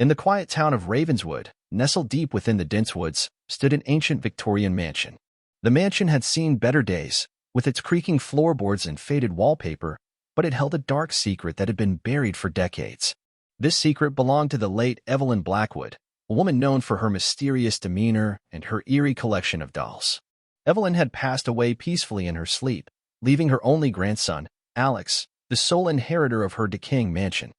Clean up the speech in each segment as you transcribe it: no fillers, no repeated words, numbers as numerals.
In the quiet town of Ravenswood, nestled deep within the dense woods, stood an ancient Victorian mansion. The mansion had seen better days, with its creaking floorboards and faded wallpaper, but it held a dark secret that had been buried for decades. This secret belonged to the late Evelyn Blackwood, a woman known for her mysterious demeanor and her eerie collection of dolls. Evelyn had passed away peacefully in her sleep, leaving her only grandson, Alex, the sole inheritor of her decaying mansion.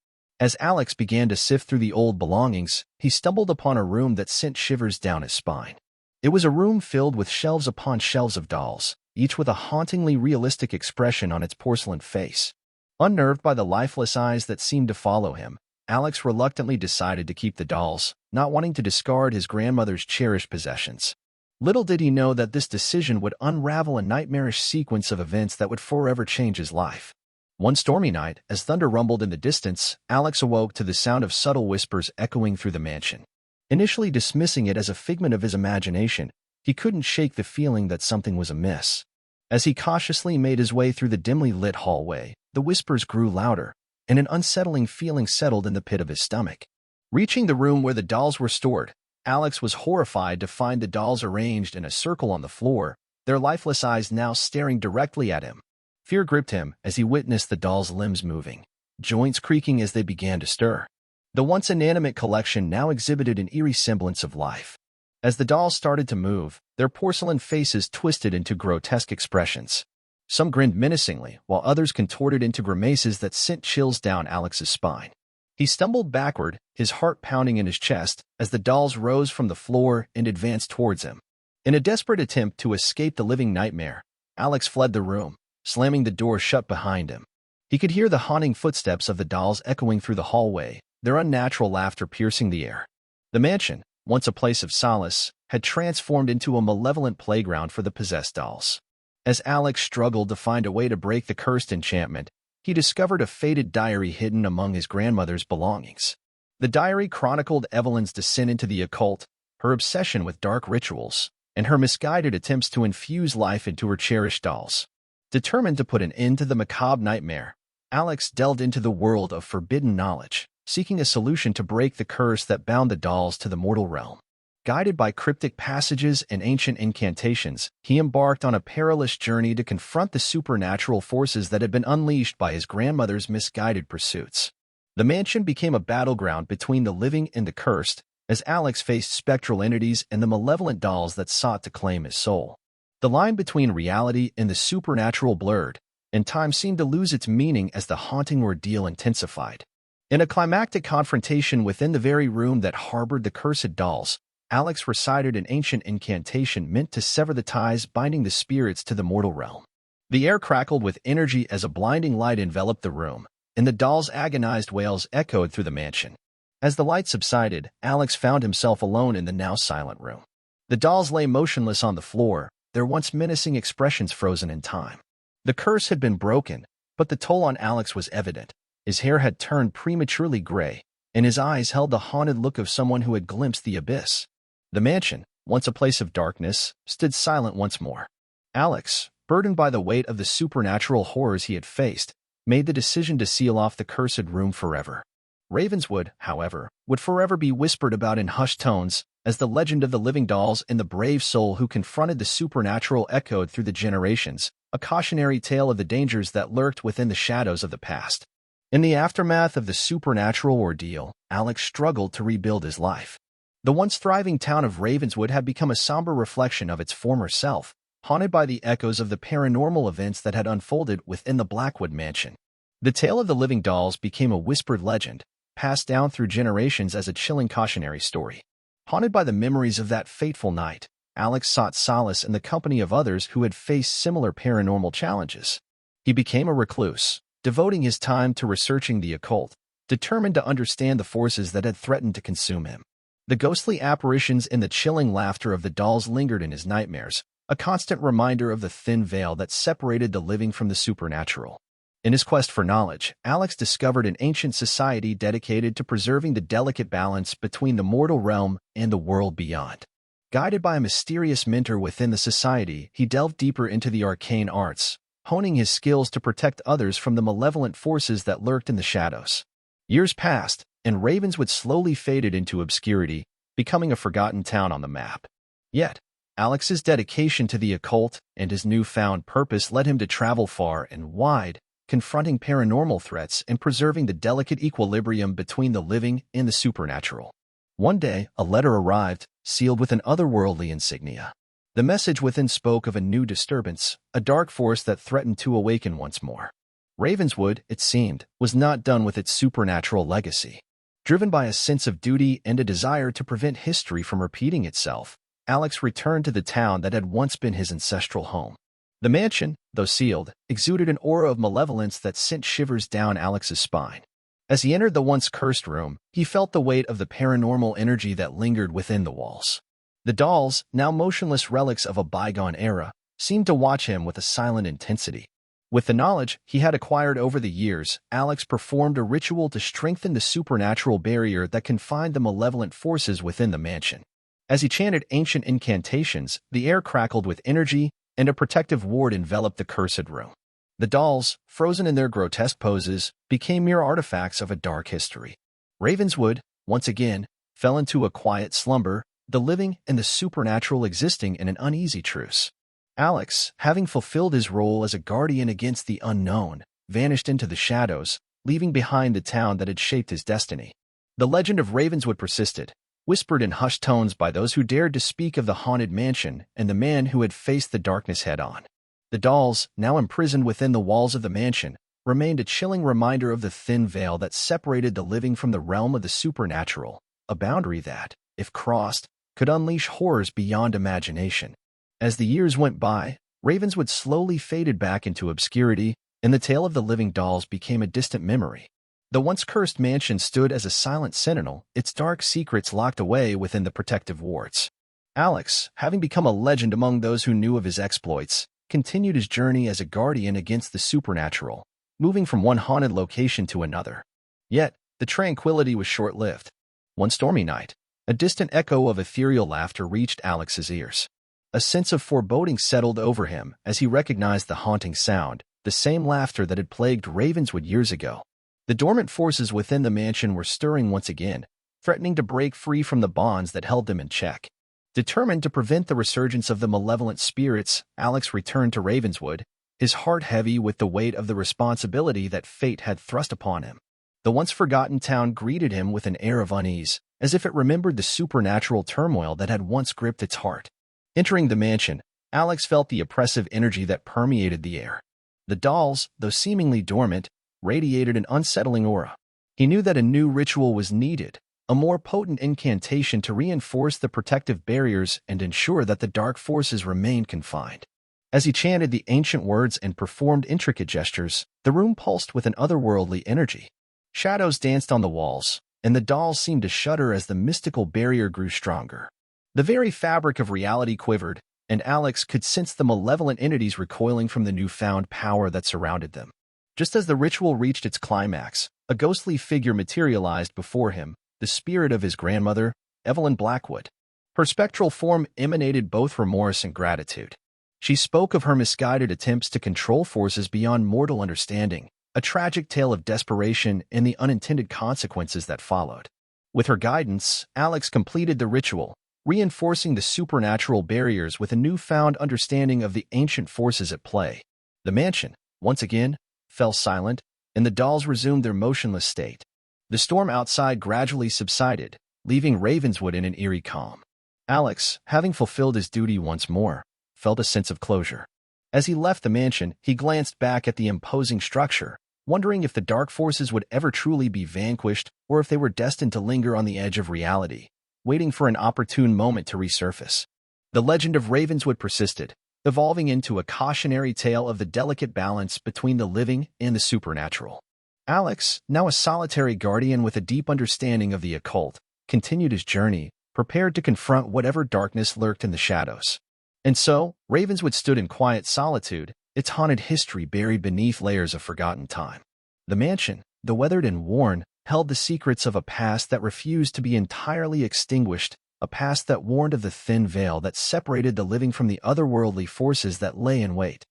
As Alex began to sift through the old belongings, he stumbled upon a room that sent shivers down his spine. It was a room filled with shelves upon shelves of dolls, each with a hauntingly realistic expression on its porcelain face. Unnerved by the lifeless eyes that seemed to follow him, Alex reluctantly decided to keep the dolls, not wanting to discard his grandmother's cherished possessions. Little did he know that this decision would unravel a nightmarish sequence of events that would forever change his life. One stormy night, as thunder rumbled in the distance, Alex awoke to the sound of subtle whispers echoing through the mansion. Initially dismissing it as a figment of his imagination, he couldn't shake the feeling that something was amiss. As he cautiously made his way through the dimly lit hallway, the whispers grew louder, and an unsettling feeling settled in the pit of his stomach. Reaching the room where the dolls were stored, Alex was horrified to find the dolls arranged in a circle on the floor, their lifeless eyes now staring directly at him. Fear gripped him as he witnessed the dolls' limbs moving, joints creaking as they began to stir. The once inanimate collection now exhibited an eerie semblance of life. As the dolls started to move, their porcelain faces twisted into grotesque expressions. Some grinned menacingly, while others contorted into grimaces that sent chills down Alex's spine. He stumbled backward, his heart pounding in his chest, as the dolls rose from the floor and advanced towards him. In a desperate attempt to escape the living nightmare, Alex fled the room, slamming the door shut behind him. He could hear the haunting footsteps of the dolls echoing through the hallway, their unnatural laughter piercing the air. The mansion, once a place of solace, had transformed into a malevolent playground for the possessed dolls. As Alex struggled to find a way to break the cursed enchantment, he discovered a faded diary hidden among his grandmother's belongings. The diary chronicled Evelyn's descent into the occult, her obsession with dark rituals, and her misguided attempts to infuse life into her cherished dolls. Determined to put an end to the macabre nightmare, Alex delved into the world of forbidden knowledge, seeking a solution to break the curse that bound the dolls to the mortal realm. Guided by cryptic passages and ancient incantations, he embarked on a perilous journey to confront the supernatural forces that had been unleashed by his grandmother's misguided pursuits. The mansion became a battleground between the living and the cursed, as Alex faced spectral entities and the malevolent dolls that sought to claim his soul. The line between reality and the supernatural blurred, and time seemed to lose its meaning as the haunting ordeal intensified. In a climactic confrontation within the very room that harbored the cursed dolls, Alex recited an ancient incantation meant to sever the ties binding the spirits to the mortal realm. The air crackled with energy as a blinding light enveloped the room, and the dolls' agonized wails echoed through the mansion. As the light subsided, Alex found himself alone in the now silent room. The dolls lay motionless on the floor, their once menacing expressions frozen in time. The curse had been broken, but the toll on Alex was evident. His hair had turned prematurely gray, and his eyes held the haunted look of someone who had glimpsed the abyss. The mansion, once a place of darkness, stood silent once more. Alex, burdened by the weight of the supernatural horrors he had faced, made the decision to seal off the cursed room forever. Ravenswood, however, would forever be whispered about in hushed tones, as the legend of the living dolls and the brave soul who confronted the supernatural echoed through the generations, a cautionary tale of the dangers that lurked within the shadows of the past. In the aftermath of the supernatural ordeal, Alex struggled to rebuild his life. The once thriving town of Ravenswood had become a somber reflection of its former self, haunted by the echoes of the paranormal events that had unfolded within the Blackwood Mansion. The tale of the living dolls became a whispered legend, passed down through generations as a chilling cautionary story. Haunted by the memories of that fateful night, Alex sought solace in the company of others who had faced similar paranormal challenges. He became a recluse, devoting his time to researching the occult, determined to understand the forces that had threatened to consume him. The ghostly apparitions and the chilling laughter of the dolls lingered in his nightmares, a constant reminder of the thin veil that separated the living from the supernatural. In his quest for knowledge, Alex discovered an ancient society dedicated to preserving the delicate balance between the mortal realm and the world beyond. Guided by a mysterious mentor within the society, he delved deeper into the arcane arts, honing his skills to protect others from the malevolent forces that lurked in the shadows. Years passed, and Ravenswood slowly faded into obscurity, becoming a forgotten town on the map. Yet, Alex's dedication to the occult and his newfound purpose led him to travel far and wide, confronting paranormal threats and preserving the delicate equilibrium between the living and the supernatural. One day, a letter arrived, sealed with an otherworldly insignia. The message within spoke of a new disturbance, a dark force that threatened to awaken once more. Ravenswood, it seemed, was not done with its supernatural legacy. Driven by a sense of duty and a desire to prevent history from repeating itself, Alex returned to the town that had once been his ancestral home. The mansion, though sealed, exuded an aura of malevolence that sent shivers down Alex's spine. As he entered the once cursed room, he felt the weight of the paranormal energy that lingered within the walls. The dolls, now motionless relics of a bygone era, seemed to watch him with a silent intensity. With the knowledge he had acquired over the years, Alex performed a ritual to strengthen the supernatural barrier that confined the malevolent forces within the mansion. As he chanted ancient incantations, the air crackled with energy, and a protective ward enveloped the cursed room. The dolls, frozen in their grotesque poses, became mere artifacts of a dark history. Ravenswood, once again, fell into a quiet slumber, the living and the supernatural existing in an uneasy truce. Alex, having fulfilled his role as a guardian against the unknown, vanished into the shadows, leaving behind the town that had shaped his destiny. The legend of Ravenswood persisted, whispered in hushed tones by those who dared to speak of the haunted mansion and the man who had faced the darkness head-on. The dolls, now imprisoned within the walls of the mansion, remained a chilling reminder of the thin veil that separated the living from the realm of the supernatural, a boundary that, if crossed, could unleash horrors beyond imagination. As the years went by, Ravenswood slowly faded back into obscurity, and the tale of the living dolls became a distant memory. The once cursed mansion stood as a silent sentinel, its dark secrets locked away within the protective wards. Alex, having become a legend among those who knew of his exploits, continued his journey as a guardian against the supernatural, moving from one haunted location to another. Yet, the tranquility was short-lived. One stormy night, a distant echo of ethereal laughter reached Alex's ears. A sense of foreboding settled over him as he recognized the haunting sound, the same laughter that had plagued Ravenswood years ago. The dormant forces within the mansion were stirring once again, threatening to break free from the bonds that held them in check. Determined to prevent the resurgence of the malevolent spirits, Alex returned to Ravenswood, his heart heavy with the weight of the responsibility that fate had thrust upon him. The once forgotten town greeted him with an air of unease, as if it remembered the supernatural turmoil that had once gripped its heart. Entering the mansion, Alex felt the oppressive energy that permeated the air. The dolls, though seemingly dormant, radiated an unsettling aura. He knew that a new ritual was needed, a more potent incantation to reinforce the protective barriers and ensure that the dark forces remained confined. As he chanted the ancient words and performed intricate gestures, the room pulsed with an otherworldly energy. Shadows danced on the walls, and the dolls seemed to shudder as the mystical barrier grew stronger. The very fabric of reality quivered, and Alex could sense the malevolent entities recoiling from the newfound power that surrounded them. Just as the ritual reached its climax, a ghostly figure materialized before him, the spirit of his grandmother, Evelyn Blackwood. Her spectral form emanated both remorse and gratitude. She spoke of her misguided attempts to control forces beyond mortal understanding, a tragic tale of desperation and the unintended consequences that followed. With her guidance, Alex completed the ritual, reinforcing the supernatural barriers with a newfound understanding of the ancient forces at play. The mansion, once again, fell silent, and the dolls resumed their motionless state. The storm outside gradually subsided, leaving Ravenswood in an eerie calm. Alex, having fulfilled his duty once more, felt a sense of closure. As he left the mansion, he glanced back at the imposing structure, wondering if the dark forces would ever truly be vanquished or if they were destined to linger on the edge of reality, waiting for an opportune moment to resurface. The legend of Ravenswood persisted, evolving into a cautionary tale of the delicate balance between the living and the supernatural. Alex, now a solitary guardian with a deep understanding of the occult, continued his journey, prepared to confront whatever darkness lurked in the shadows. And so, Ravenswood stood in quiet solitude, its haunted history buried beneath layers of forgotten time. The mansion, though weathered and worn, held the secrets of a past that refused to be entirely extinguished, a past that warned of the thin veil that separated the living from the otherworldly forces that lay in wait.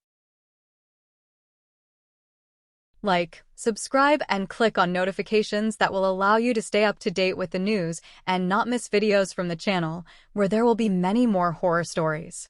Like, subscribe and click on notifications that will allow you to stay up to date with the news and not miss videos from the channel, where there will be many more horror stories.